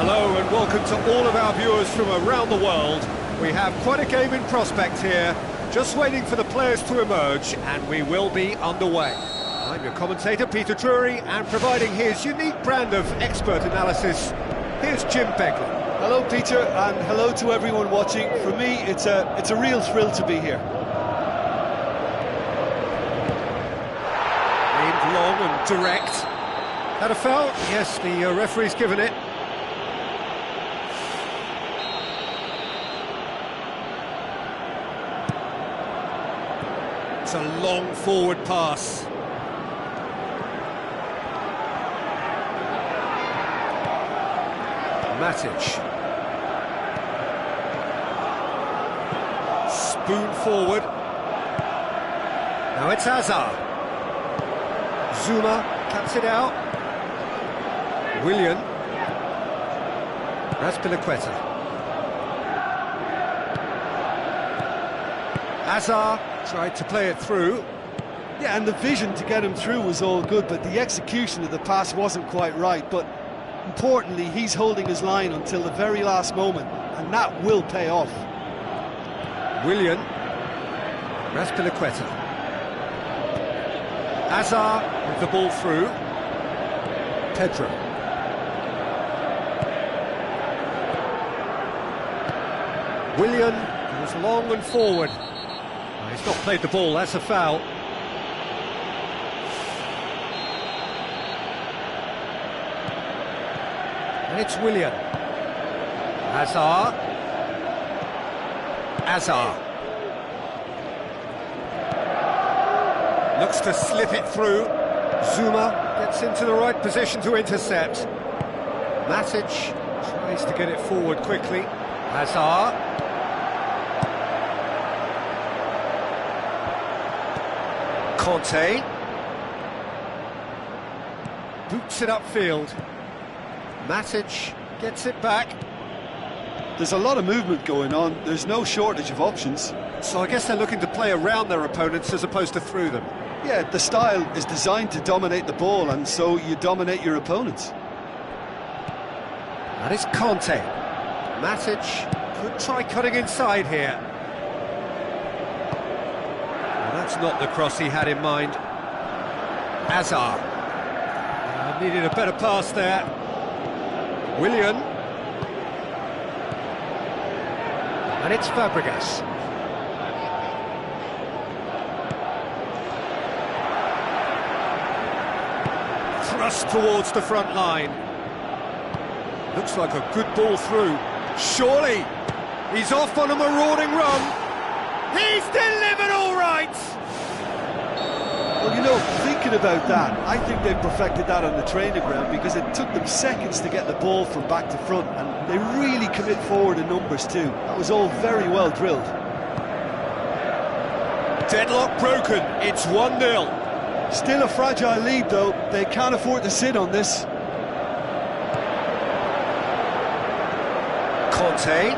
Hello and welcome to all of our viewers from around the world. We have quite a game in prospect here, just waiting for the players to emerge, and we will be underway. I'm your commentator, Peter Drury, and providing his unique brand of expert analysis, here's Jim Begley. Hello, Peter, and hello to everyone watching. For me, it's a real thrill to be here. Aimed long and direct. Had a foul? Yes, the referee's given it. It's a long forward pass. Matic. Spoon forward. Now it's Hazard. Zuma cuts it out. Willian. Raspilicueta. Hazard tried to play it through. Yeah, and the vision to get him through was all good, but the execution of the pass wasn't quite right. But importantly, he's holding his line until the very last moment, and that will pay off. Willian. Raspilicueta. Hazard with the ball through. Pedro. Willian goes long and forward. He's not played the ball, that's a foul. And it's Willian. Hazard. Hazard. Looks to slip it through. Zuma gets into the right position to intercept. Matic tries to get it forward quickly. Hazard. Conte. Boots it upfield. Matic gets it back. There's a lot of movement going on. There's no shortage of options. So I guess they're looking to play around their opponents as opposed to through them. Yeah, the style is designed to dominate the ball, and so you dominate your opponents. That is Conte. Matic could try cutting inside here. That's not the cross he had in mind. Hazard. Needed a better pass there. Willian. And it's Fabregas. Thrust towards the front line. Looks like a good ball through. Surely. He's off on a marauding run. He's delivered all right! Well, you know, thinking about that, I think they perfected that on the training ground because it took them seconds to get the ball from back to front, and they really commit forward in numbers too. That was all very well drilled. Deadlock broken, it's 1-0. Still a fragile lead though, they can't afford to sit on this. Conte.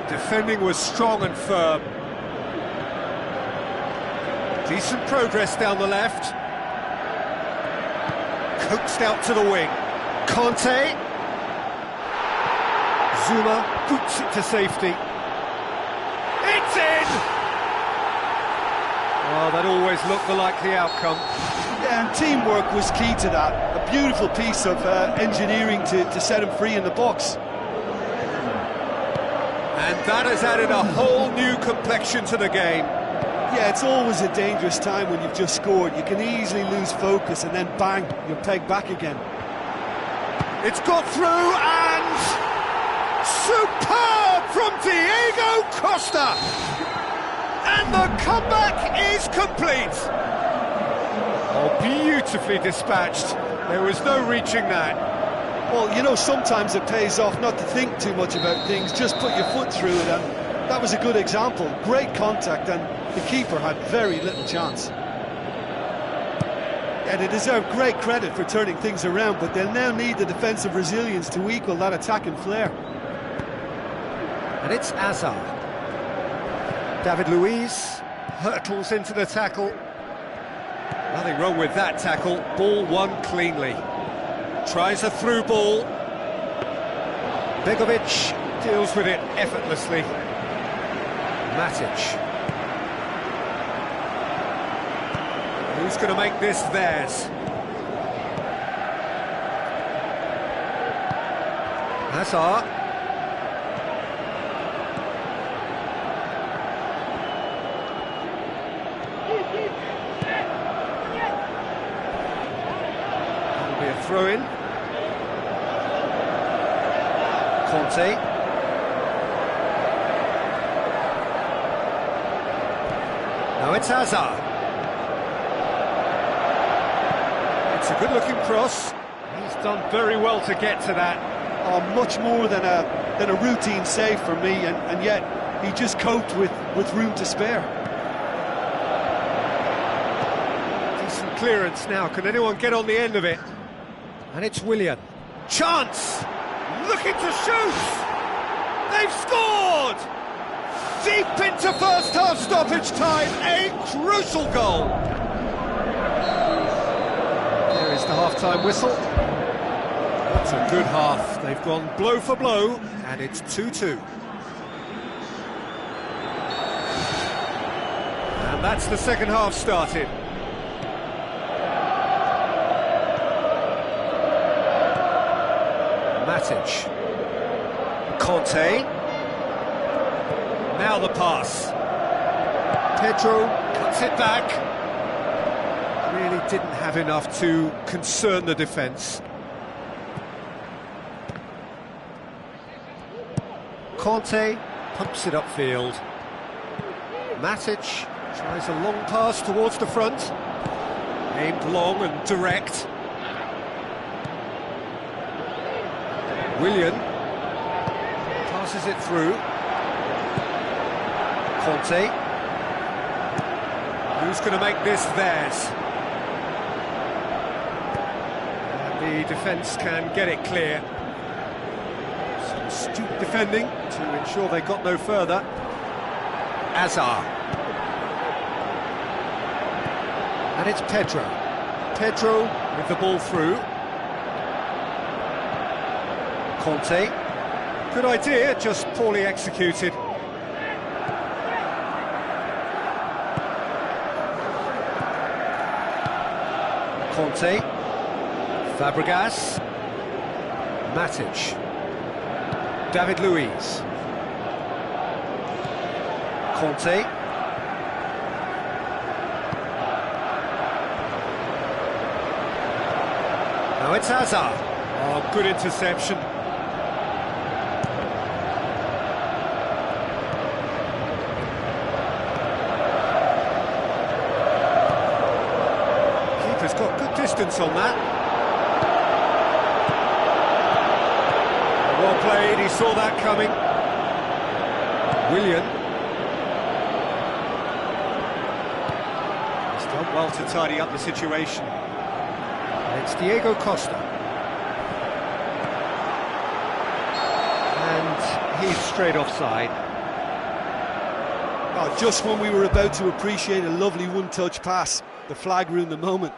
Defending was strong and firm. Decent progress down the left. Coaxed out to the wing. Conte. Zuma boots it to safety. It's in! Oh, that always looked the likely outcome. Yeah, and teamwork was key to that. A beautiful piece of engineering to set him free in the box. And that has added a whole new complexion to the game. Yeah, it's always a dangerous time when you've just scored. You can easily lose focus and then bang, you're pegged back again. It's got through and... superb from Diego Costa! And the comeback is complete! Oh, beautifully dispatched. There was no reaching that. Well, you know, sometimes it pays off not to think too much about things, just put your foot through it, and that was a good example. Great contact, and the keeper had very little chance. Yeah, they deserve great credit for turning things around, but they'll now need the defensive resilience to equal that attacking flair. And it's Hazard. David Luiz hurtles into the tackle. Nothing wrong with that tackle. Ball won cleanly. Tries a through ball. Begovic deals with it effortlessly. Matic. Who's going to make this theirs? Hazard. That'll be a throw-in. Conte. Now it's Hazard. It's a good-looking cross. He's done very well to get to that. Oh, much more than a routine save for me, and yet he just coped with room to spare. Decent clearance now. Can anyone get on the end of it? And it's Willian. Chance! Looking to shoot! They've scored! Deep into first half stoppage time, a crucial goal. There is the half-time whistle. That's a good half. They've gone blow for blow, and it's 2-2. And that's the second half started. Matic. Conte. Now the pass. Pedro cuts it back. Really didn't have enough to concern the defence. Conte pumps it upfield. Matic tries a long pass towards the front. Aimed long and direct. Willian passes it through. Conte. Who's going to make this theirs? And the defence can get it clear. Some astute defending to ensure they got no further. Hazard. And it's Pedro. Pedro with the ball through. Conte. Good idea, just poorly executed. Conte. Fabregas. Matic. David Luiz. Conte. Now it's Hazard. Oh, good interception. Keeper's got good distance on that. Well played, he saw that coming. Willian. He's done well to tidy up the situation. And it's Diego Costa. And he's straight offside. Oh, just when we were about to appreciate a lovely one-touch pass, the flag ruined the moment.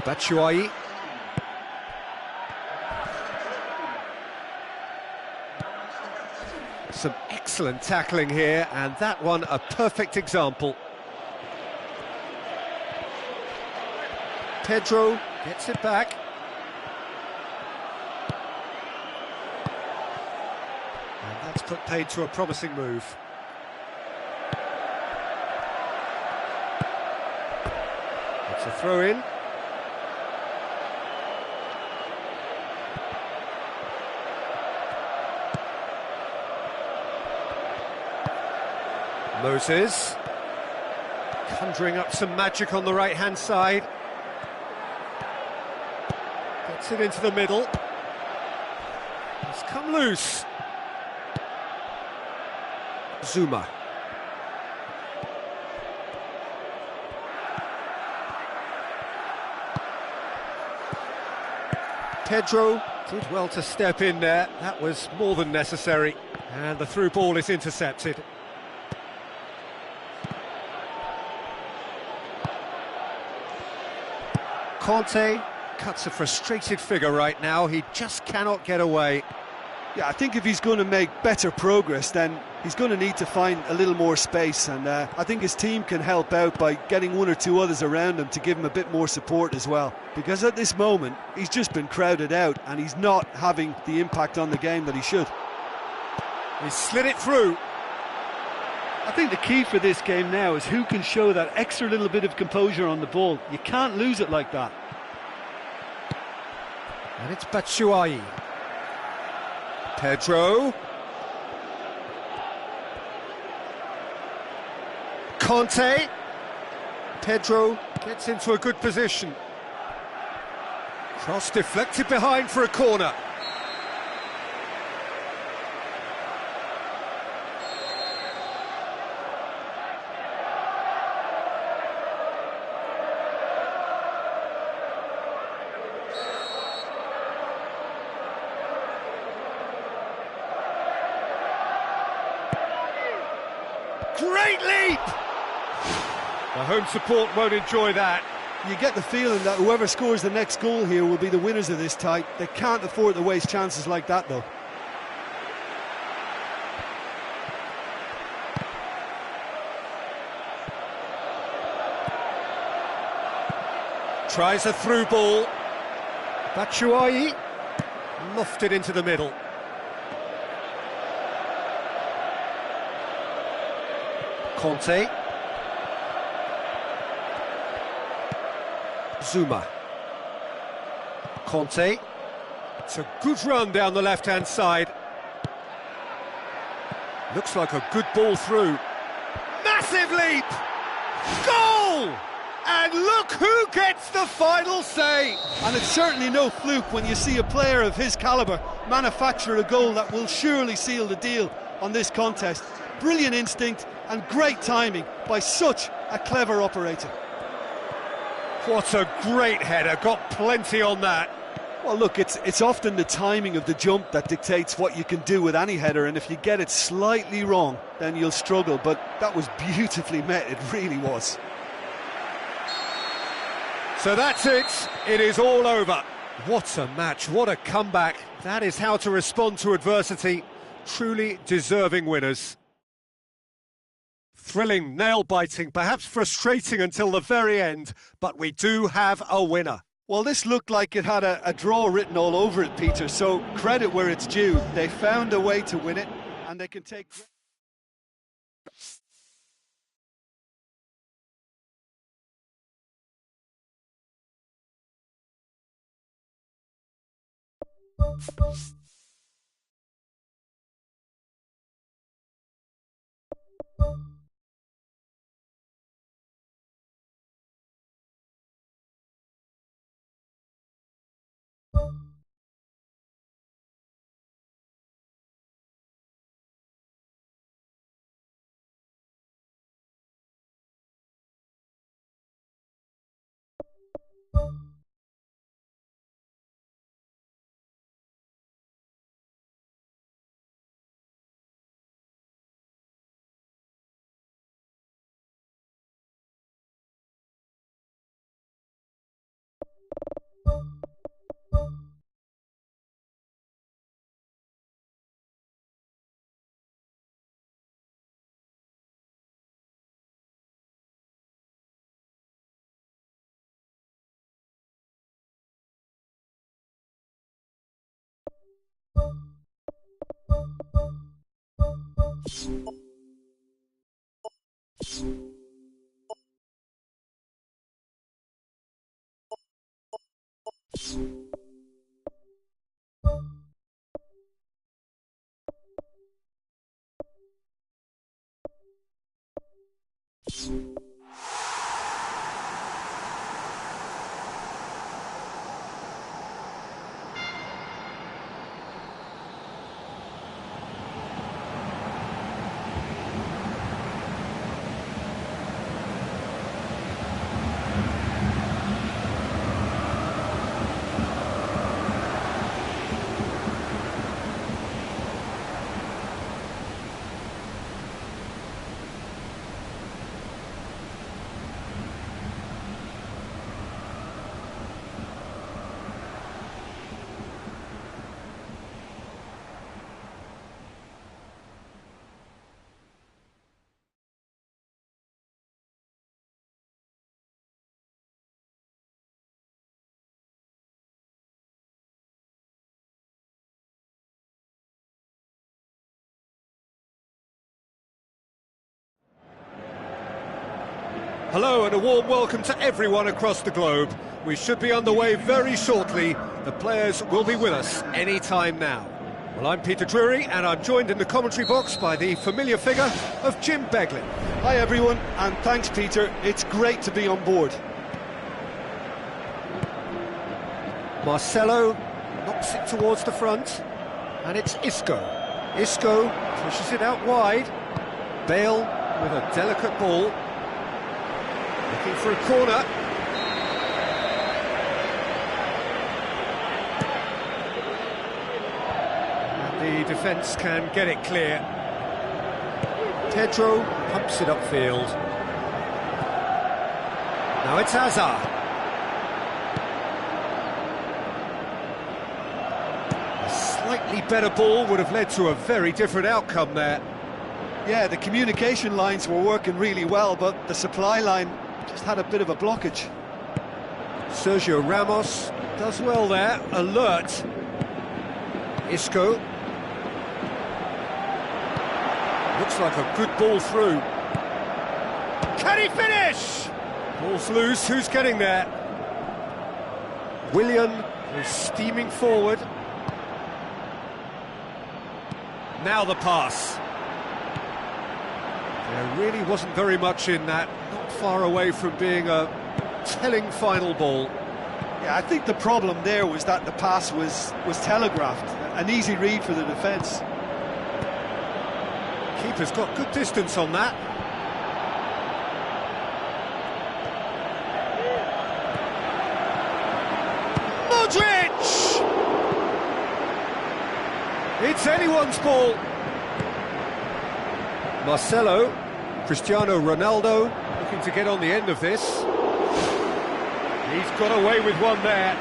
Batshuayi. Some excellent tackling here, and that one a perfect example. Pedro gets it back. And that's put paid to a promising move. It's a throw-in. Moses, conjuring up some magic on the right-hand side. Gets it into the middle. It's come loose. Zuma. Pedro did well to step in there. That was more than necessary. And the through ball is intercepted. Conte cuts a frustrated figure right now. He just cannot get away. Yeah, I think if he's going to make better progress, then he's going to need to find a little more space, and I think his team can help out by getting one or two others around him to give him a bit more support as well, because at this moment he's just been crowded out and he's not having the impact on the game that he should. He slid it through. I think the key for this game now is who can show that extra little bit of composure on the ball. You can't lose it like that. And it's Batshuayi. Pedro. Conte. Pedro gets into a good position. Cross deflected behind for a corner. Great leap! The home support won't enjoy that. You get the feeling that whoever scores the next goal here will be the winners of this tie. They can't afford to waste chances like that, though. Tries a through ball. Batshuayi lofted into the middle. Conte. Zuma. Conte. It's a good run down the left-hand side. Looks like a good ball through. Massive leap! Goal! And look who gets the final say! And it's certainly no fluke when you see a player of his calibre manufacture a goal that will surely seal the deal on this contest. Brilliant instinct and great timing by such a clever operator. What a great header, got plenty on that. Well, look, it's often the timing of the jump that dictates what you can do with any header, and if you get it slightly wrong, then you'll struggle, but that was beautifully met, it really was. So that's it, it is all over. What a match, what a comeback. That is how to respond to adversity. Truly deserving winners. Thrilling, nail-biting, perhaps frustrating until the very end, but we do have a winner. Well, this looked like it had a draw written all over it, Peter, so credit where it's due. They found a way to win it, and they can take... Hello and a warm welcome to everyone across the globe. We should be underway very shortly. The players will be with us any time now. Well, I'm Peter Drury and I'm joined in the commentary box by the familiar figure of Jim Beglin. Hi everyone, and thanks Peter, it's great to be on board. Marcelo knocks it towards the front, and it's Isco. Isco pushes it out wide. Bale with a delicate ball. Looking for a corner. And the defence can get it clear. Pedro pumps it upfield. Now it's Hazard. A slightly better ball would have led to a very different outcome there. Yeah, the communication lines were working really well, but the supply line just had a bit of a blockage. Sergio Ramos does well there, alert. Isco. Looks like a good ball through. Can he finish? Ball's loose, who's getting there? Willian is steaming forward. Now the pass. There really wasn't very much in that, not far away from being a telling final ball. Yeah, I think the problem there was that the pass was telegraphed, an easy read for the defence. Keeper's got good distance on that. Modric! It's anyone's ball. Marcelo, Cristiano Ronaldo, looking to get on the end of this. He's got away with one there.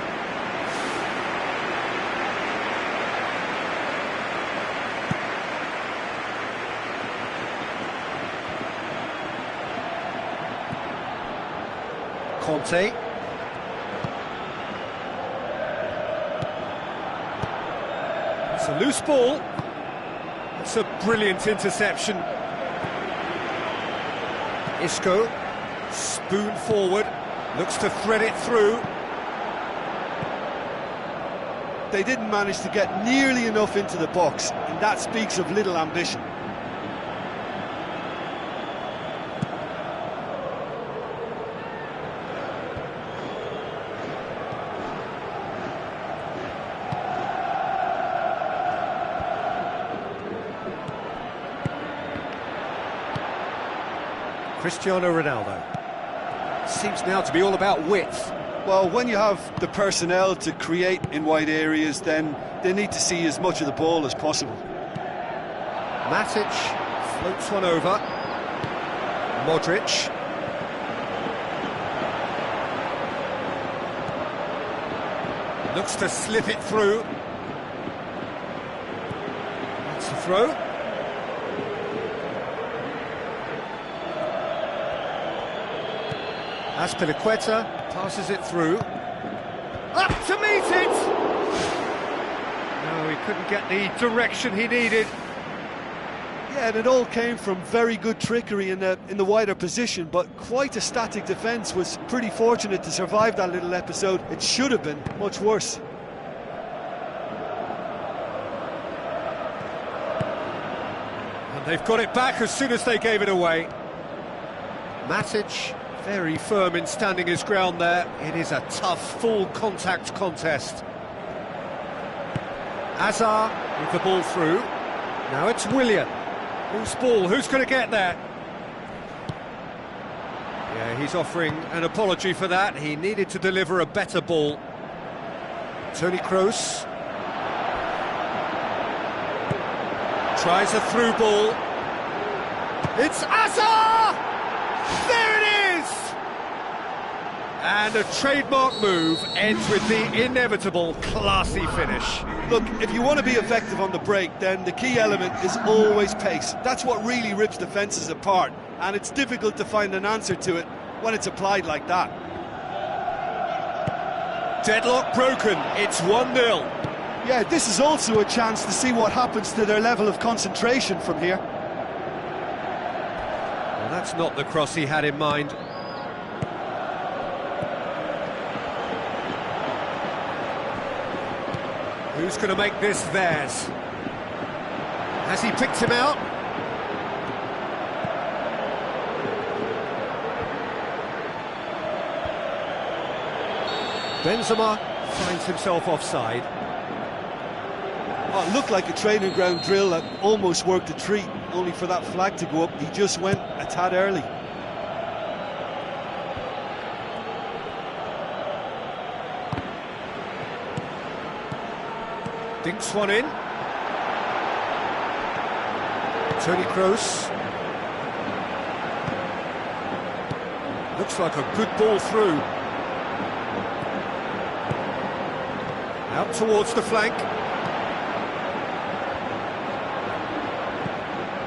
Conte. It's a loose ball. It's a brilliant interception. Isco, spoon forward, looks to thread it through. They didn't manage to get nearly enough into the box, and that speaks of little ambition. Cristiano Ronaldo. Seems now to be all about width. Well, when you have the personnel to create in wide areas, then they need to see as much of the ball as possible. Matic floats one over. Modric. Looks to slip it through. That's the throw. Azpilicueta passes it through. Up to meet it! No, he couldn't get the direction he needed. Yeah, and it all came from very good trickery in the wider position, but quite a static defence. Was pretty fortunate to survive that little episode. It should have been much worse. And they've got it back as soon as they gave it away. Matic, very firm in standing his ground there. It is a tough, full contact contest. Azar with the ball through. Now it's Willian. Whose ball? Who's going to get there? Yeah, he's offering an apology for that. He needed to deliver a better ball. Toni Kroos. Tries a through ball. It's Azar! There it is! And a trademark move ends with the inevitable classy finish. Look, if you want to be effective on the break, then the key element is always pace. That's what really rips defences apart, and it's difficult to find an answer to it when it's applied like that. Deadlock broken, it's 1-0. Yeah, this is also a chance to see what happens to their level of concentration from here. Well, that's not the cross he had in mind. Who's going to make this theirs? Has he picked him out? Benzema finds himself offside. Oh, it looked like a training ground drill that almost worked a treat, only for that flag to go up. He just went a tad early. Dinks one in. Toni Kroos. Looks like a good ball through. Out towards the flank.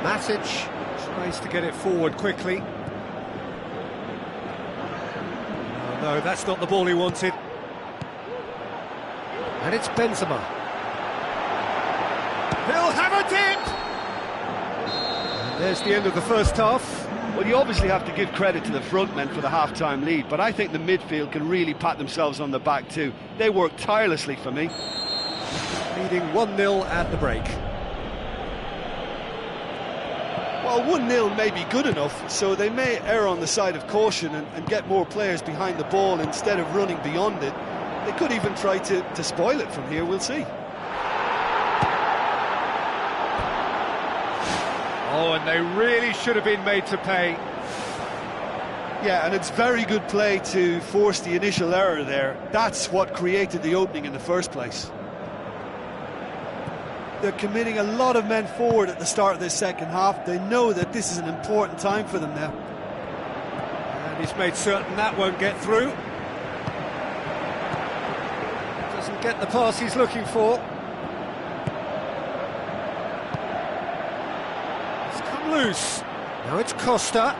Matic tries to get it forward quickly. Oh, no, that's not the ball he wanted. And it's Benzema. He'll have a dip! And there's the end of the first half. Well, you obviously have to give credit to the front men for the half-time lead, but I think the midfield can really pat themselves on the back too. They worked tirelessly for me. Leading 1-0 at the break. Well, 1-0 may be good enough, so they may err on the side of caution and get more players behind the ball instead of running beyond it. They could even try to spoil it from here, we'll see. Oh, and they really should have been made to pay. Yeah, and it's very good play to force the initial error there. That's what created the opening in the first place. They're committing a lot of men forward at the start of this second half. They know that this is an important time for them now. And he's made certain that won't get through. Doesn't get the pass he's looking for. Loose. Now it's Costa.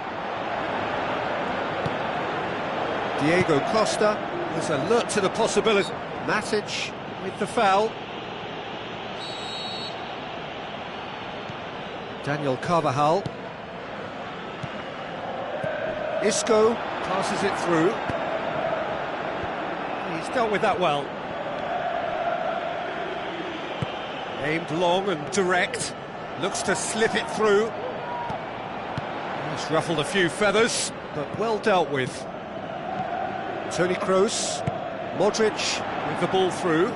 Diego Costa is alert to the possibility. Matic with the foul. Daniel Carvajal. Isco passes it through. He's dealt with that well. Aimed long and direct. Looks to slip it through. It's ruffled a few feathers, but well dealt with. Toni Kroos, Modric with the ball through.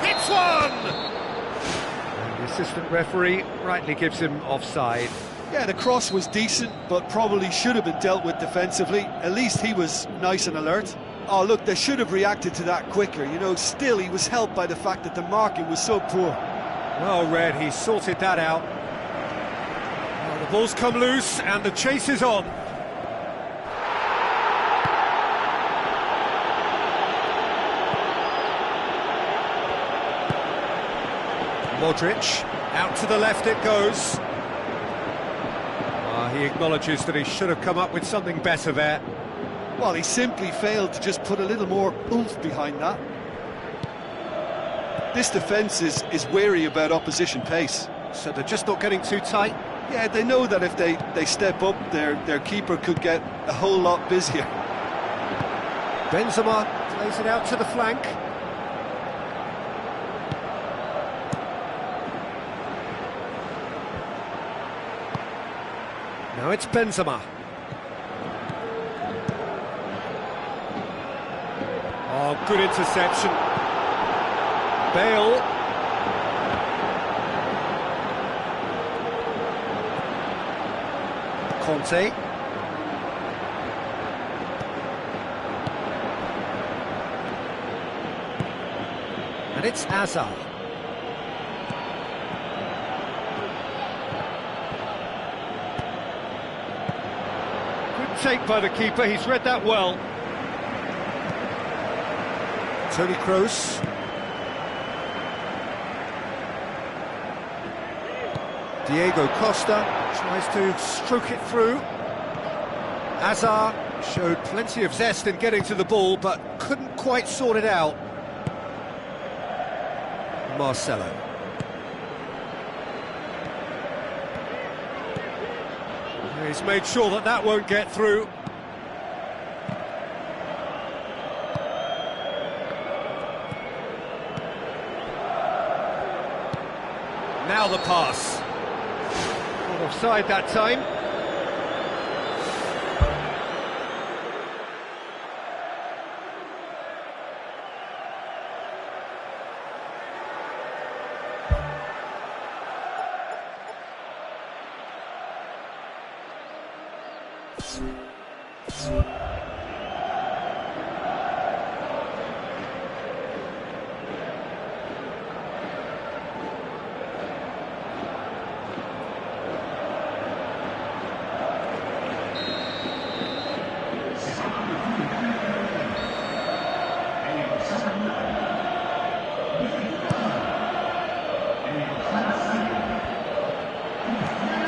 Hits one! And the assistant referee rightly gives him offside. Yeah, the cross was decent, but probably should have been dealt with defensively. At least he was nice and alert. Oh, look, they should have reacted to that quicker. You know, still he was helped by the fact that the marking was so poor. Well read, he sorted that out. Well, the ball's come loose and the chase is on. Modric, out to the left it goes. He acknowledges that he should have come up with something better there. Well, he simply failed to just put a little more oomph behind that. This defence is wary about opposition pace. So they're just not getting too tight? Yeah, they know that if they step up, their keeper could get a whole lot busier. Benzema plays it out to the flank. Now it's Benzema. Oh, good interception. Bale. Conte. And it's Hazard. Good take by the keeper, he's read that well. Toni Kroos. Diego Costa tries to stroke it through. Hazard showed plenty of zest in getting to the ball, but couldn't quite sort it out. Marcelo. He's made sure that that won't get through. Now the pass. Not offside that time.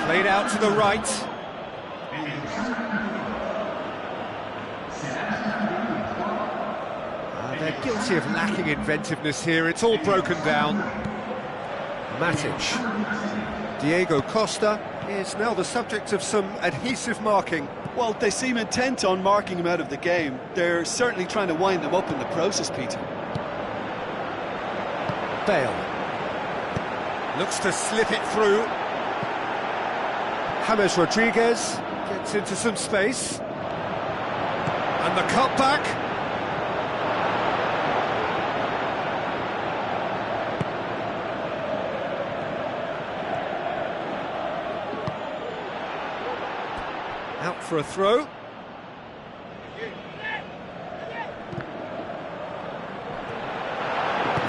Played out to the right. They're guilty of lacking inventiveness here. It's all broken down. Matic. Diego Costa is now the subject of some adhesive marking. Well, they seem intent on marking him out of the game. They're certainly trying to wind him up in the process, Peter. Bale. Looks to slip it through. James Rodriguez gets into some space. And the cutback. Out for a throw.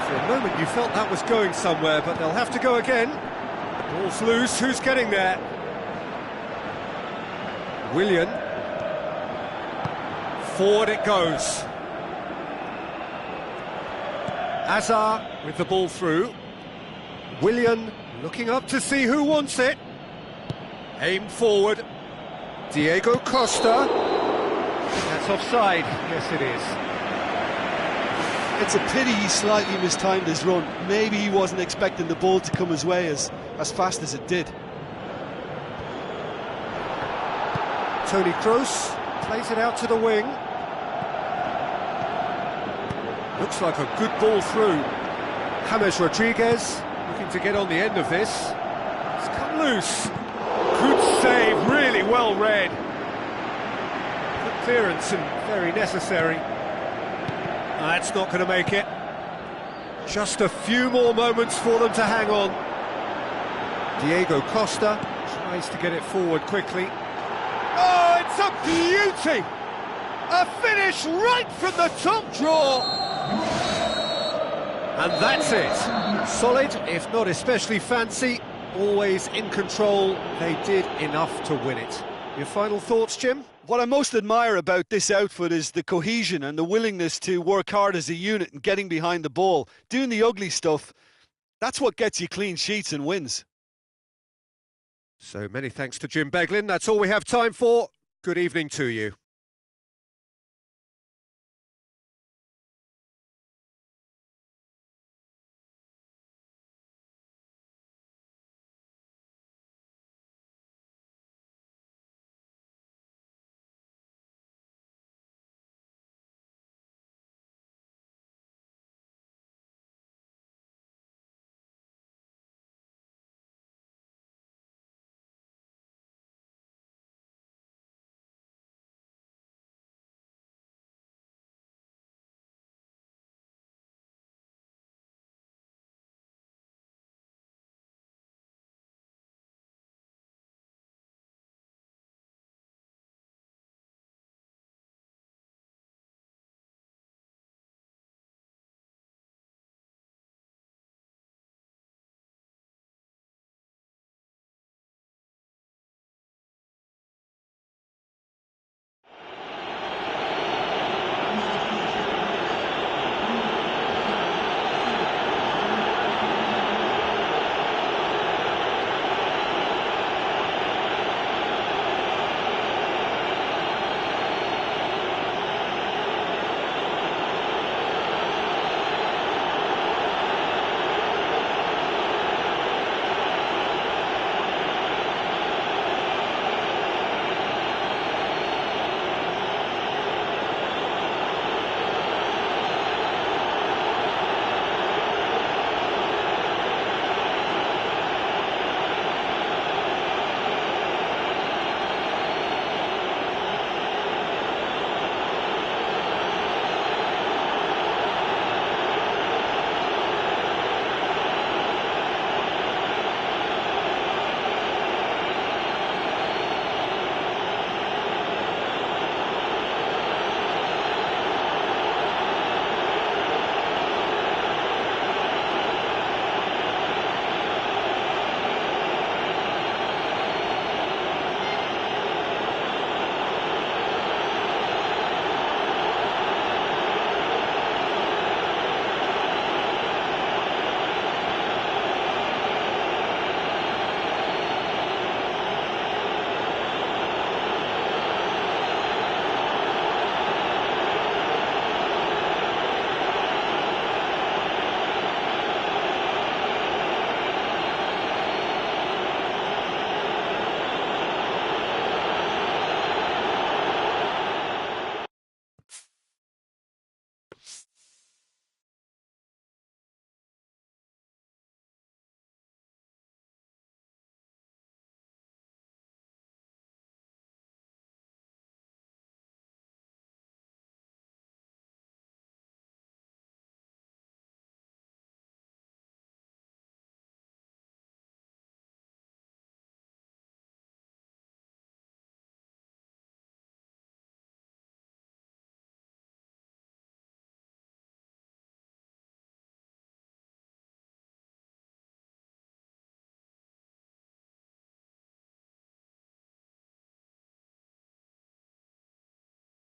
For a moment you felt that was going somewhere, but they'll have to go again. Ball's loose, who's getting there? Willian. Forward it goes. Hazard with the ball through. Willian looking up to see who wants it. Aimed forward. Diego Costa. That's offside. Yes, it is. It's a pity he slightly mistimed his run. Maybe he wasn't expecting the ball to come his way as fast as it did. Toni Kroos plays it out to the wing. Looks like a good ball through. James Rodriguez looking to get on the end of this. It's come loose. Good save, really well read. Good clearance and very necessary. That's not going to make it. Just a few more moments for them to hang on. Diego Costa tries to get it forward quickly. Oh, it's a beauty! A finish right from the top draw! And that's it. Solid, if not especially fancy, always in control. They did enough to win it. Your final thoughts, Jim? What I most admire about this outfit is the cohesion and the willingness to work hard as a unit and getting behind the ball. Doing the ugly stuff, that's what gets you clean sheets and wins. So many thanks to Jim Beglin. That's all we have time for. Good evening to you.